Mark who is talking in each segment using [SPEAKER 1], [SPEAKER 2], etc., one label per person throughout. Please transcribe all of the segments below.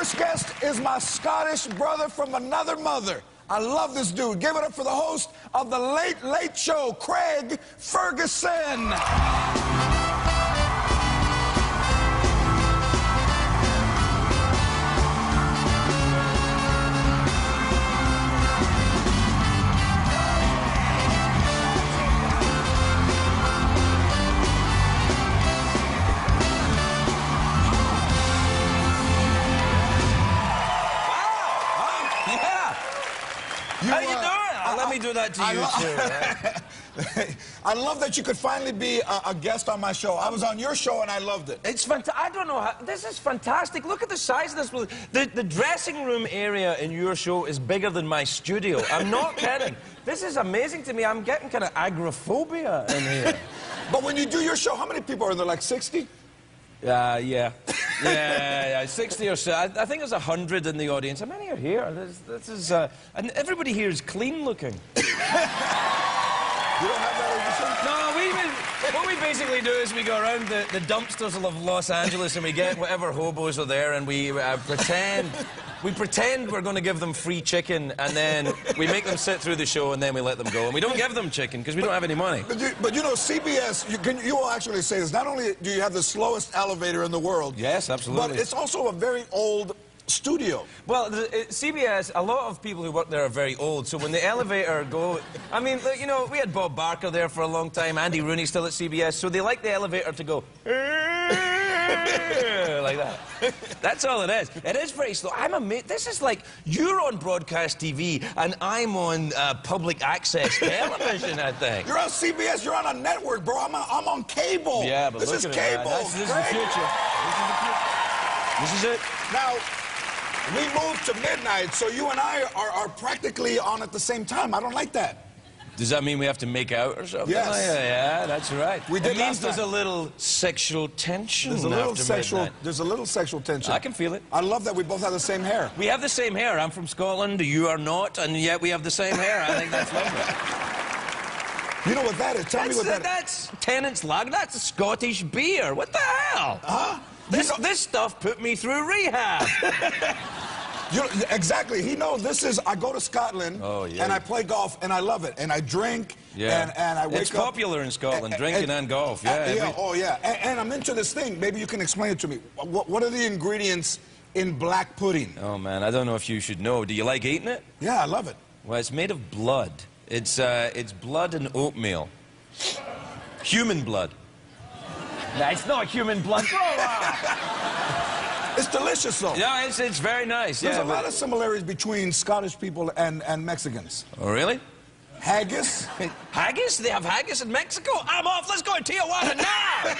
[SPEAKER 1] first guest is my Scottish brother from another mother. I love this dude. Give it up for the host of The Late Late Show, Craig Ferguson.
[SPEAKER 2] How you doing? Let me do that to you, too.
[SPEAKER 1] I love that you could finally be a guest on my show. I was on your show, and I loved it.
[SPEAKER 2] It's fantastic. I don't know how... This is fantastic. Look at the size of this. The dressing room area in your show is bigger than my studio. I'm not kidding. This is amazing to me. I'm getting kind of agoraphobia in here.
[SPEAKER 1] But when you do your show, how many people are there, like 60?
[SPEAKER 2] Yeah, 60 or so. I think there's 100 in the audience. How many are here? This is, and everybody here is clean looking.
[SPEAKER 1] You don't have that
[SPEAKER 2] No, what we basically do is we go around the dumpsters of Los Angeles and we get whatever hobos are there and we pretend we're going to give them free chicken, and then we make them sit through the show, and then we let them go. And we don't give them chicken because we don't have any money.
[SPEAKER 1] But you know, CBS, you will actually say this, not only do you have the slowest elevator in the world...
[SPEAKER 2] Yes, absolutely.
[SPEAKER 1] But it's also a very old studio.
[SPEAKER 2] Well, CBS, a lot of people who work there are very old, so when the elevator go... I mean, you know, we had Bob Barker there for a long time, Andy Rooney's still at CBS, so they like the elevator to go... like that. That's all it is. It is very slow. I'm amazed. This is like, you're on broadcast TV, and I'm on public access television, I think.
[SPEAKER 1] You're on CBS, you're on a network, bro. I'm on cable.
[SPEAKER 2] Yeah, but
[SPEAKER 1] this is cable.
[SPEAKER 2] This is the future. This is it.
[SPEAKER 1] Now, we moved to midnight, so you and I are practically on at the same time. I don't like that.
[SPEAKER 2] Does that mean we have to make out or something?
[SPEAKER 1] Yes.
[SPEAKER 2] Yeah, that's right.
[SPEAKER 1] We did
[SPEAKER 2] it means
[SPEAKER 1] last
[SPEAKER 2] there's a little sexual tension. There's a little
[SPEAKER 1] sexual tension.
[SPEAKER 2] I can feel it.
[SPEAKER 1] I love that we both have the same hair.
[SPEAKER 2] We have the same hair. I'm from Scotland, you are not, and yet we have the same hair. I think that's lovely.
[SPEAKER 1] You know what that is? Tell me what that is.
[SPEAKER 2] That's Tennant's Lager. That's a Scottish beer. What the hell?
[SPEAKER 1] Huh?
[SPEAKER 2] This stuff put me through rehab.
[SPEAKER 1] Exactly. He knows this is, I go to Scotland, and I play golf, and I love it. And I drink, and I wake up.
[SPEAKER 2] It's popular in Scotland, drinking and golf.
[SPEAKER 1] And I'm into this thing. Maybe you can explain it to me. What are the ingredients in black pudding?
[SPEAKER 2] Oh, man, I don't know if you should know. Do you like eating it?
[SPEAKER 1] Yeah, I love it.
[SPEAKER 2] Well, it's made of blood. It's blood and oatmeal. Human blood. No, it's not human blood.
[SPEAKER 1] It's delicious, though.
[SPEAKER 2] Yeah, it's very nice.
[SPEAKER 1] There's a lot of similarities between Scottish people and Mexicans.
[SPEAKER 2] Oh, really?
[SPEAKER 1] Haggis.
[SPEAKER 2] Haggis? They have haggis in Mexico? I'm off. Let's go to Tijuana now.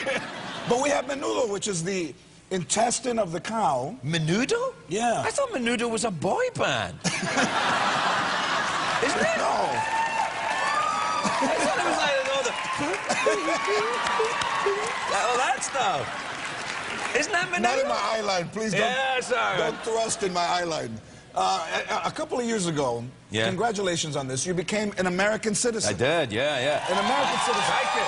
[SPEAKER 1] But we have menudo, which is the intestine of the cow.
[SPEAKER 2] Menudo?
[SPEAKER 1] Yeah.
[SPEAKER 2] I thought menudo was a boy band. Isn't it?
[SPEAKER 1] No.
[SPEAKER 2] I thought it was like all that stuff. Isn't that menudo?
[SPEAKER 1] Not in my eye line, please don't.
[SPEAKER 2] Yeah, sorry.
[SPEAKER 1] Don't thrust in my eye line. A couple of years ago, congratulations on this, you became an American citizen.
[SPEAKER 2] I did, yeah.
[SPEAKER 1] An American citizen.
[SPEAKER 2] Thank you.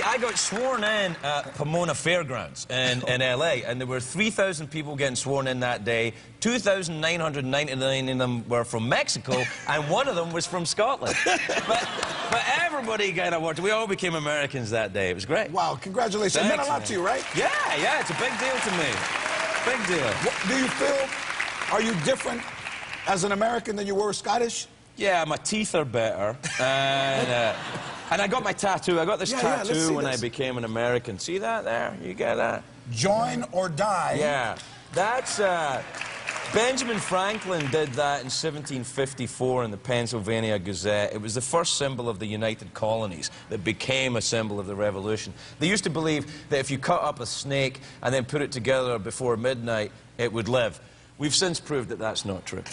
[SPEAKER 2] I got sworn in at Pomona Fairgrounds in L.A., and there were 3,000 people getting sworn in that day. 2,999 of them were from Mexico, and one of them was from Scotland. But everybody kind of worked. We all became Americans that day. It was great.
[SPEAKER 1] Wow, congratulations. Thanks, it meant a lot to you, right?
[SPEAKER 2] Yeah, it's a big deal to me. Big deal.
[SPEAKER 1] Do you feel, are you different as an American than you were Scottish?
[SPEAKER 2] Yeah, my teeth are better. And I got my tattoo. I got this tattoo when I became an American. See that there? You get that?
[SPEAKER 1] Join or die.
[SPEAKER 2] Yeah. That's, Benjamin Franklin did that in 1754 in the Pennsylvania Gazette. It was the first symbol of the United Colonies that became a symbol of the Revolution. They used to believe that if you cut up a snake and then put it together before midnight, it would live. We've since proved that that's not true.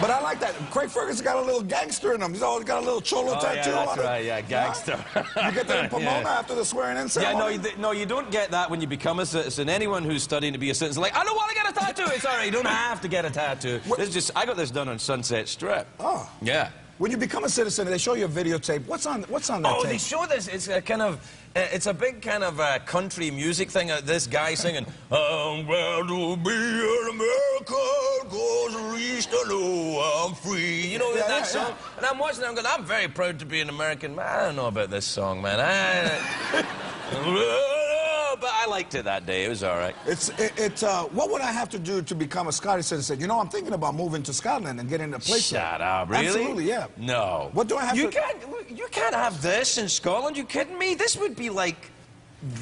[SPEAKER 1] But I like that. Craig Ferguson got a little gangster in him. He's always got a little cholo tattoo on him.
[SPEAKER 2] Right, yeah, gangster.
[SPEAKER 1] You get that in Pomona after the swearing-in ceremony?
[SPEAKER 2] Yeah, no, you don't get that when you become a citizen. Anyone who's studying to be a citizen, like, I don't want to get a tattoo. It's all right, you don't have to get a tattoo. This just, I got this done on Sunset Strip.
[SPEAKER 1] Oh.
[SPEAKER 2] Yeah.
[SPEAKER 1] when you become a citizen, they show you a videotape. What's on that tape?
[SPEAKER 2] Oh, they show this. It's a kind of, it's a big kind of country music thing. This guy singing, I'm glad to be an American, 'cause at least I know I'm free. You know that song? Yeah. And I'm watching it, I'm going, I'm very proud to be an American. Man, I don't know about this song, man. But I liked it that day. It was all right.
[SPEAKER 1] What would I have to do to become a Scottish citizen? You know, I'm thinking about moving to Scotland and getting a place.
[SPEAKER 2] Shut up, really?
[SPEAKER 1] Absolutely, yeah.
[SPEAKER 2] No.
[SPEAKER 1] What do I have
[SPEAKER 2] you can't have this in Scotland. You kidding me? This would be like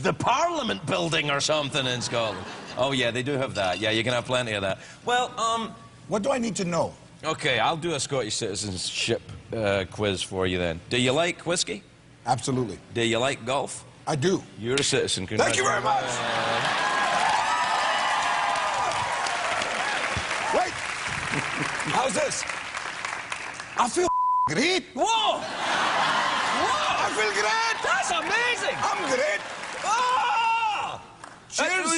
[SPEAKER 2] the Parliament building or something in Scotland. Oh, yeah, they do have that. Yeah, you can have plenty of that. Well,
[SPEAKER 1] what do I need to know?
[SPEAKER 2] Okay, I'll do a Scottish citizenship quiz for you then. Do you like whiskey?
[SPEAKER 1] Absolutely.
[SPEAKER 2] Do you like golf?
[SPEAKER 1] I do.
[SPEAKER 2] You're a citizen.
[SPEAKER 1] Thank you very much. Wait. How's this? I feel great.
[SPEAKER 2] Whoa! Whoa!
[SPEAKER 1] I feel great.
[SPEAKER 2] That's amazing.
[SPEAKER 1] I'm great.
[SPEAKER 2] Oh!
[SPEAKER 1] Cheers.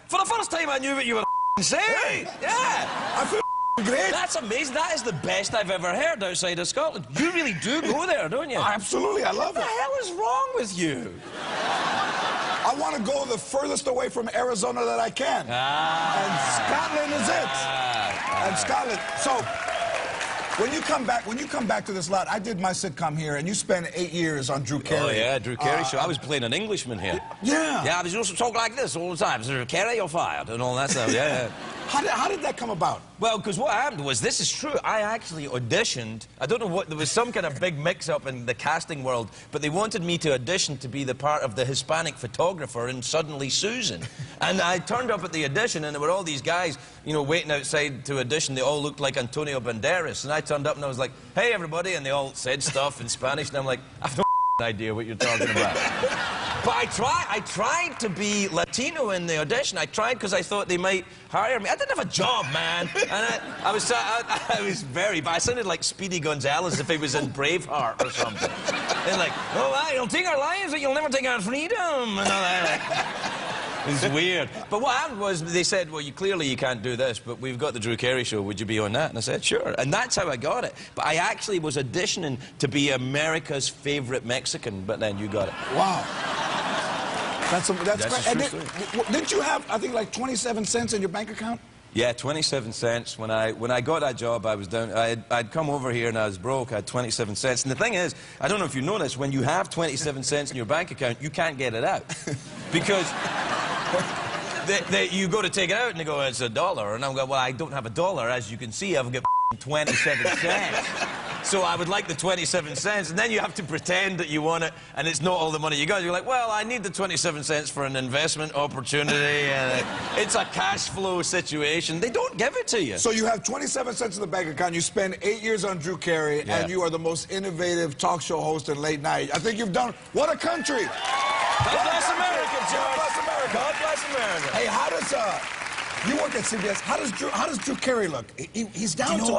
[SPEAKER 2] For the first time, I knew what you were saying.
[SPEAKER 1] Hey.
[SPEAKER 2] Yeah.
[SPEAKER 1] I feel great.
[SPEAKER 2] That's amazing. That is the best I've ever heard outside of Scotland. You really do go there, don't you?
[SPEAKER 1] Absolutely. I love it.
[SPEAKER 2] What the hell is wrong with you?
[SPEAKER 1] I want to go the furthest away from Arizona that I can. And Scotland is it. And Scotland. So, when you come back to this lot, I did my sitcom here, and you spent 8 years on Drew Carey.
[SPEAKER 2] Oh, yeah, Drew Carey show. I was playing an Englishman here.
[SPEAKER 1] Yeah.
[SPEAKER 2] Yeah, I was used to talk like this all the time. Drew Carey, you're fired, and all that stuff. Yeah.
[SPEAKER 1] How did that come about?
[SPEAKER 2] Well, because what happened was, this is true, I actually auditioned. I don't know what, there was some kind of big mix-up in the casting world, but they wanted me to audition to be the part of the Hispanic photographer in Suddenly Susan. And I turned up at the audition, and there were all these guys, you know, waiting outside to audition. They all looked like Antonio Banderas. And I turned up and I was like, hey, everybody, and they all said stuff in Spanish, and I'm like, I've no idea what you're talking about. But I tried to be Latino in the audition. I tried because I thought they might hire me. I didn't have a job, man. And I was very bad. I sounded like Speedy Gonzales if he was in Braveheart or something. They're like, oh, well, you'll take our lives, but you'll never take our freedom. And all that. It's weird. But what happened was, they said, well, clearly you can't do this, but we've got the Drew Carey show. Would you be on that? And I said, sure. And that's how I got it. But I actually was auditioning to be America's favorite Mexican, but then you got it.
[SPEAKER 1] Wow. That's great. And didn't you have, I think, like 27 cents in your bank account?
[SPEAKER 2] Yeah, 27 cents. When I got that job, I was down. I'd come over here and I was broke. I had 27 cents. And the thing is, I don't know if you know this, when you have 27 cents in your bank account, you can't get it out. Because you go to take it out and they go, it's $1. And I'm going, well, I don't have $1. As you can see, I've got 27 cents. So I would like the 27 cents, and then you have to pretend that you want it, and it's not all the money you got. You're like, well, I need the 27 cents for an investment opportunity, and it's a cash flow situation. They don't give it to you.
[SPEAKER 1] So you have 27 cents in the bank account, you spend 8 years on Drew Carey, and you are the most innovative talk show host in late night. I think you've done, what a country!
[SPEAKER 2] God bless America, George. God bless America. God bless America.
[SPEAKER 1] Hey, how does, you work at CBS. How does Drew Carey look? He's down to...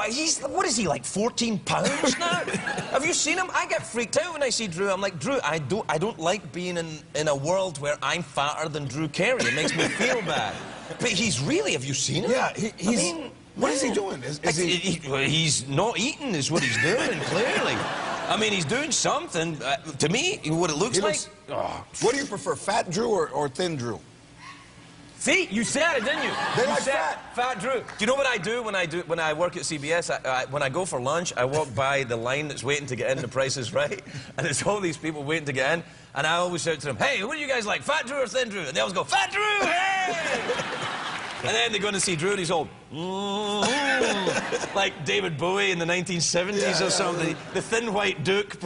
[SPEAKER 2] What is he, like 14 pounds now? Have you seen him? I get freaked out when I see Drew. I'm like, Drew, I don't like being in a world where I'm fatter than Drew Carey. It makes me feel bad. But he's really, have you seen him?
[SPEAKER 1] Yeah, what is he doing?
[SPEAKER 2] He's not eating is what he's doing, clearly. I mean, he's doing something. To me, what it looks like...
[SPEAKER 1] What do you prefer, fat Drew or thin Drew?
[SPEAKER 2] See, you said it, didn't you?
[SPEAKER 1] They like fat.
[SPEAKER 2] Fat Drew. Do you know what I do when I work at CBS? When I go for lunch, I walk by the line that's waiting to get in. The Price is Right, and there's all these people waiting to get in, and I always shout to them, "Hey, what do you guys like, Fat Drew or Thin Drew?" And they always go, "Fat Drew!" Hey! And then they're going to see Drew, and he's all, like David Bowie in the 1970s or something. The thin white Duke.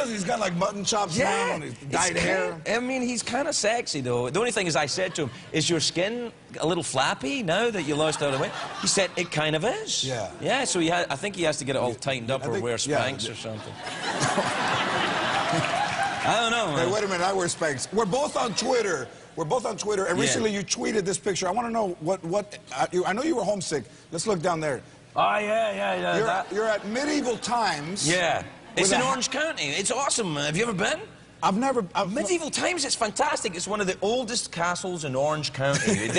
[SPEAKER 1] He's got like mutton chops now and his dyed hair.
[SPEAKER 2] I mean, he's kind of sexy, though. The only thing is, I said to him, is your skin a little flappy now that you lost all the weight? He said, it kind of is.
[SPEAKER 1] Yeah.
[SPEAKER 2] Yeah, so I think he has to get it all tightened up or wear Spanx or something. I don't know, man.
[SPEAKER 1] Hey, wait a minute, I wear Spanx. We're both on Twitter. And recently you tweeted this picture. I want to know I know you were homesick. Let's look down there.
[SPEAKER 2] Oh, yeah.
[SPEAKER 1] You're at Medieval Times.
[SPEAKER 2] Yeah. It's in Orange County. It's awesome. Have you ever been?
[SPEAKER 1] I've never...
[SPEAKER 2] Medieval Times, it's fantastic. It's one of the oldest castles in Orange County. It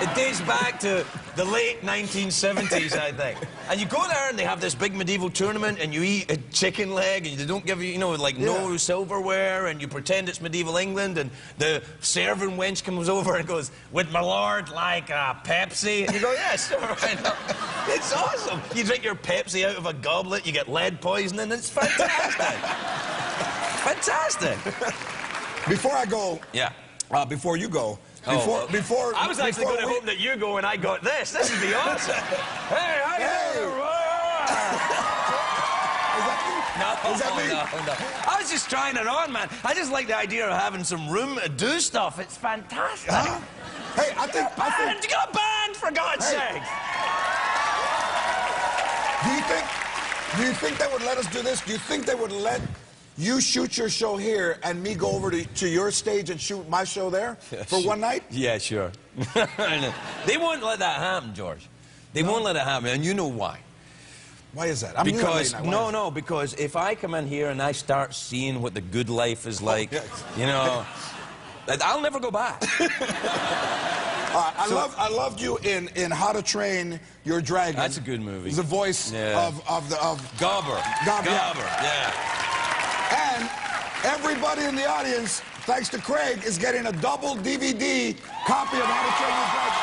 [SPEAKER 2] It dates back to the late 1970s, I think. And you go there and they have this big medieval tournament and you eat a chicken leg and they don't give you, you know, like no silverware and you pretend it's medieval England and the serving wench comes over and goes, "Would my lord like a Pepsi?" And you go, "Yeah, sure, why not?" It's awesome. You drink your Pepsi out of a goblet, you get lead poisoning, it's fantastic. Fantastic.
[SPEAKER 1] Before I go, before you go, before
[SPEAKER 2] I was actually going to hope that you go and I got this. This would be awesome. Hey, how you doing?
[SPEAKER 1] Is that me?
[SPEAKER 2] No. I was just trying it on, man. I just like the idea of having some room to do stuff. It's fantastic.
[SPEAKER 1] Hey, I think...
[SPEAKER 2] You got a band, for God's sake!
[SPEAKER 1] Do you think they would let us do this? Do you think they would let you shoot your show here and me go over to your stage and shoot my show there for one night?
[SPEAKER 2] Yeah, sure. They won't let that happen, George. They won't let it happen, and you know why.
[SPEAKER 1] Why is that?
[SPEAKER 2] Because if I come in here and I start seeing what the good life is like, you know, I'll never go back.
[SPEAKER 1] I loved you in How to Train Your Dragon.
[SPEAKER 2] That's a good movie.
[SPEAKER 1] The voice of
[SPEAKER 2] Gobber. Gobber. Yeah.
[SPEAKER 1] And everybody in the audience, thanks to Craig, is getting a double DVD copy of How to Train Your Dragon.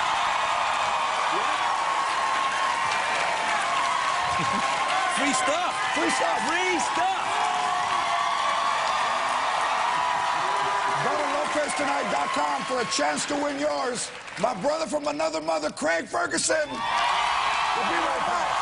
[SPEAKER 2] Free stuff.
[SPEAKER 1] Free stuff.
[SPEAKER 2] Free stuff.
[SPEAKER 1] Go to LopezTonight.com for a chance to win yours. My brother from another mother, Craig Ferguson. We'll be right back.